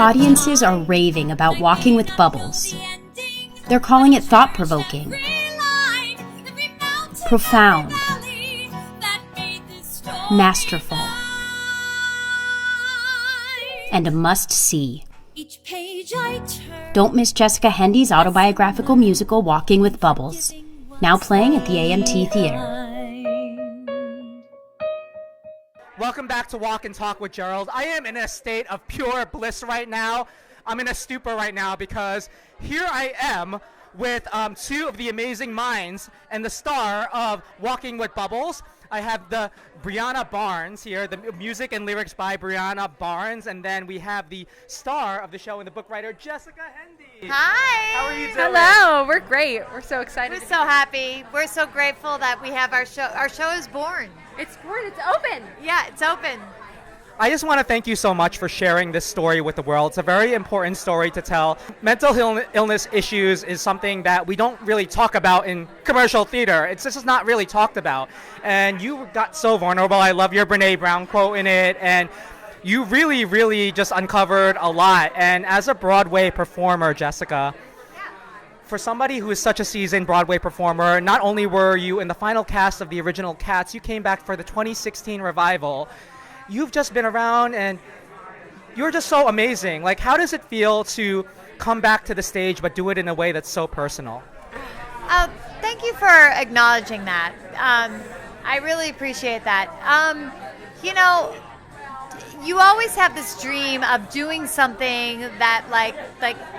Audiences are raving about Walking with Bubbles. They're calling it thought-provoking, profound, masterful, and a must-see. Don't miss Jessica Hendy's autobiographical musical Walking with Bubbles, now playing at the AMT Theater. Welcome back to Walk and Talk with Gerald. I am in a state of pure bliss right now. I'm in a stupor right now because here I am with two of the amazing minds and the star of Walking with Bubbles. I have the BRIANNA Barnes here, the music and lyrics by BRIANNA Barnes, and then we have the star of the show and the book writer, Jessica Hendy. Hi. How are you doing? Hello. We're great. We're so excited. We're so happy. We're so grateful that we have our show. Our show is born. It's born. It's open. Yeah, it's open. I just want to thank you so much for sharing this story with the world. It's a very important story to tell. Mental illness issues is something that we don't really talk about in commercial theater. It's just not really talked about. And you got so vulnerable. I love your Brene Brown quote in it. And you really, really just uncovered a lot. And as a Broadway performer, Jessica, for somebody who is such a seasoned Broadway performer, not only were you in the final cast of the original Cats, you came back for the 2016 revival. You've just been around and you're just so amazing. Like, how does it feel to come back to the stage but do it in a way that's so personal? Thank you for acknowledging that. I really appreciate that. You know, you always have this dream of doing something that like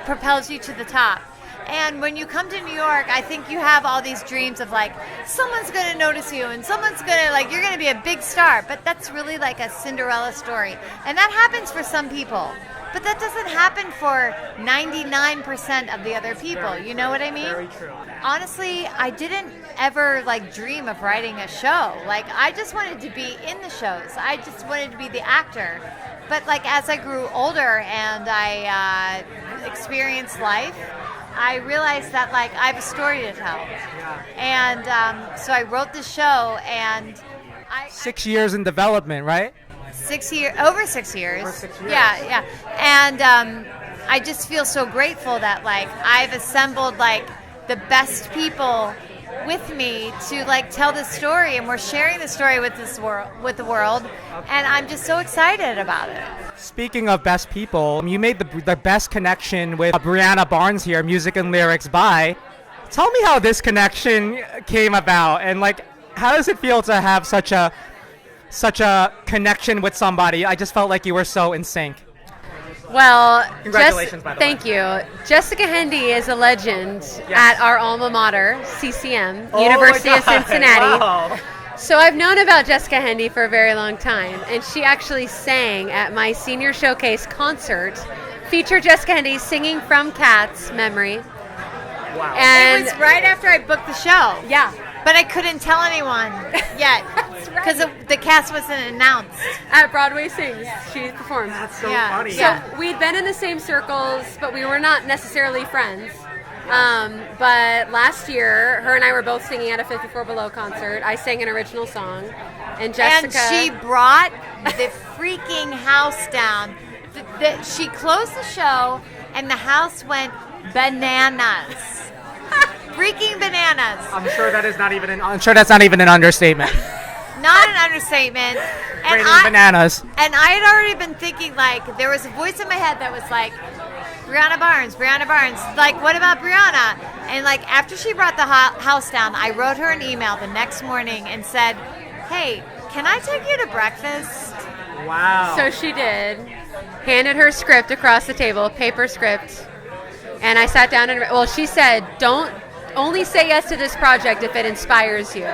propels you to the top. And when you come to New York, I think you have all these dreams of like, someone's going to notice you and someone's going to, like, you're going to be a big star. But that's really like a Cinderella story. And that happens for some people. But that doesn't happen for 99% of the other people. You know what I mean? Very true. Honestly, I didn't ever like dream of writing a show. Like, I just wanted to be in the shows. I just wanted to be the actor. But like, as I grew older and I experienced life, I realized that like I have a story to tell. Yeah. And so I wrote the show, and 6 years in development, right? over 6 years. Over 6 years. Yeah. And I just feel so grateful that like I've assembled like the best people with me to like tell this story, and we're sharing the story with the world, and I'm just so excited about it. Speaking of best people, you made the best connection with BRIANNA Barnes here, music and lyrics by. Tell me how this connection came about, and like, how does it feel to have such a connection with somebody? I just felt like you were so in sync. Well, Congratulations, by the way. Thank you. Jessica Hendy is a legend at our alma mater, CCM, University of Cincinnati. Wow. So I've known about Jessica Hendy for a very long time, and she actually sang at my senior showcase concert, featured Jessica Hendy singing from Cats' memory. Wow. And It was right after I booked the show. yeah, But I couldn't tell anyone yet because the cast wasn't announced. at Broadway Sings, she performed. That's so Yeah. funny. So we'd been in the same circles, but we were not necessarily friends. But last year, her and I were both singing at a 54 Below concert. I sang an original song, and Jessica. And she brought the freaking house down. She closed the show, and the house went bananas. Freaking bananas. I'm sure that's not even an understatement. Not an understatement. Raining bananas. And I had already been thinking, like, there was a voice in my head that was like, BRIANNA Barnes. Like, what about BRIANNA? And, like, after she brought the house down, I wrote her an email the next morning and said, hey, can I take you to breakfast? Wow. So she did. Handed her script across the table, paper script. And I sat down and, well, she said, don't only say yes to this project if it inspires you.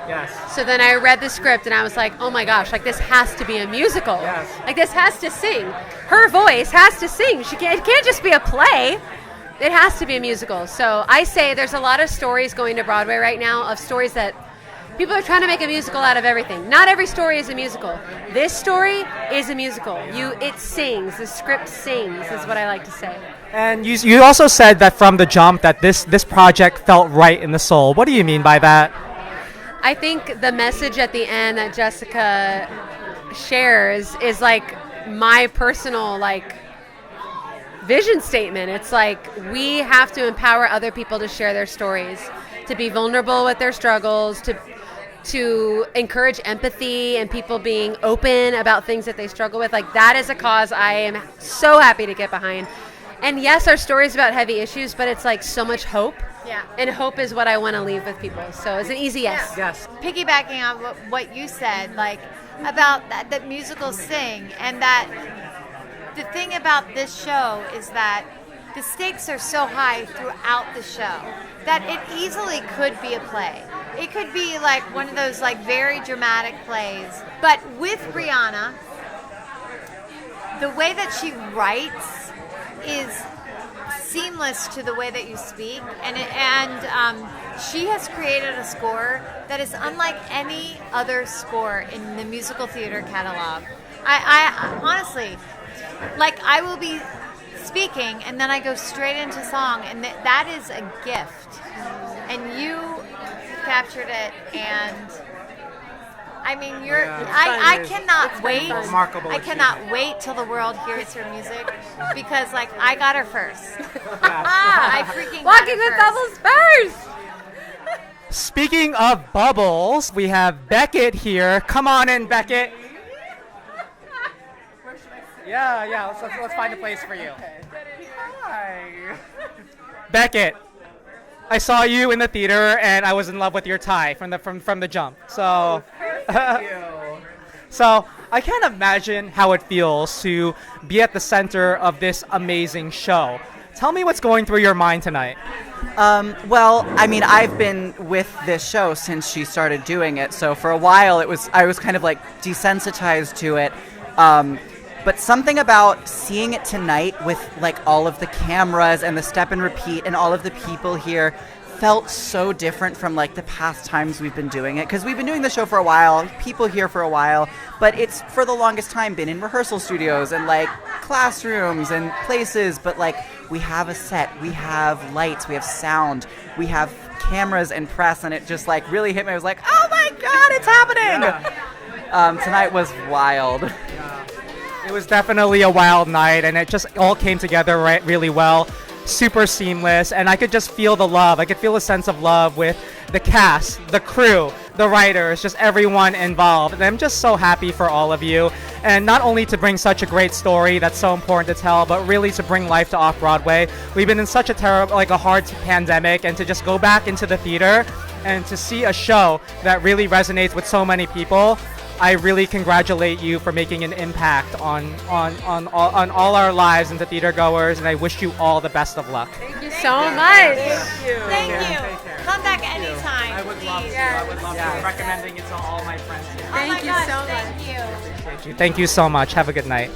Yes. So then I read the script and I was like, oh my gosh, like this has to be a musical. Yes. Like this has to sing. Her voice has to sing. It can't just be a play. It has to be a musical. So I say there's a lot of stories going to Broadway right now of stories that people are trying to make a musical out of everything. Not every story is a musical. This story is a musical. It sings. The script sings is what I like to say. And you also said that from the jump that this project felt right in the soul. What do you mean by that? I think the message at the end that Jessica shares is like my personal like vision statement. It's like we have to empower other people to share their stories, to be vulnerable with their struggles, to encourage empathy and people being open about things that they struggle with. Like, that is a cause I am so happy to get behind. And yes, our stories about heavy issues, but it's like so much hope. Yeah. And hope is what I want to leave with people. So it's an easy yes. Yeah. Yes. Piggybacking on what you said, like about that musicals sing, and that the thing about this show is that the stakes are so high throughout the show that it easily could be a play. It could be like one of those like very dramatic plays. But with Brianna, the way that she writes is seamless to the way that you speak, and she has created a score that is unlike any other score in the musical theater catalog. I honestly, like, I will be speaking and then I go straight into song, and that is a gift, and you captured it. And I mean, I cannot wait. Remarkable I cannot wait till the world hears her music, because like I got her first. I freaking got Walking her with first. Bubbles first. Speaking of bubbles, we have Beckett here. Come on in, Beckett. Yeah. Let's find a place for you. Hi. Beckett, I saw you in the theater, and I was in love with your tie from the jump. So, so I can't imagine how it feels to be at the center of this amazing show. Tell me what's going through your mind tonight. Well, I mean, I've been with this show since she started doing it, so for a while I was kind of like desensitized to it. But something about seeing it tonight with like all of the cameras and the step and repeat and all of the people here felt so different from like the past times we've been doing it, because we've been doing the show for a while, people here for a while, but it's for the longest time been in rehearsal studios and like classrooms and places. But like, we have a set, we have lights, we have sound, we have cameras and press, and it just like really hit me. I was like, oh my god, it's happening. Tonight was wild. It was definitely a wild night, and it just all came together really well. Super seamless, and I could just feel the love. I could feel a sense of love with the cast, the crew, the writers, just everyone involved. And I'm just so happy for all of you, and not only to bring such a great story that's so important to tell, but really to bring life to off-Broadway. We've been in such a terrible, like a hard pandemic, and to just go back into the theater and to see a show that really resonates with so many people. I really congratulate you for making an impact on all our lives and the theater goers, and I wish you all the best of luck. Thank you so much. Thank you. Come back anytime. I would love to. please. I would love to. Recommending it to all my friends here. Oh my Thank you gosh, so much. Thank you. Appreciate you. Thank you so much. Have a good night.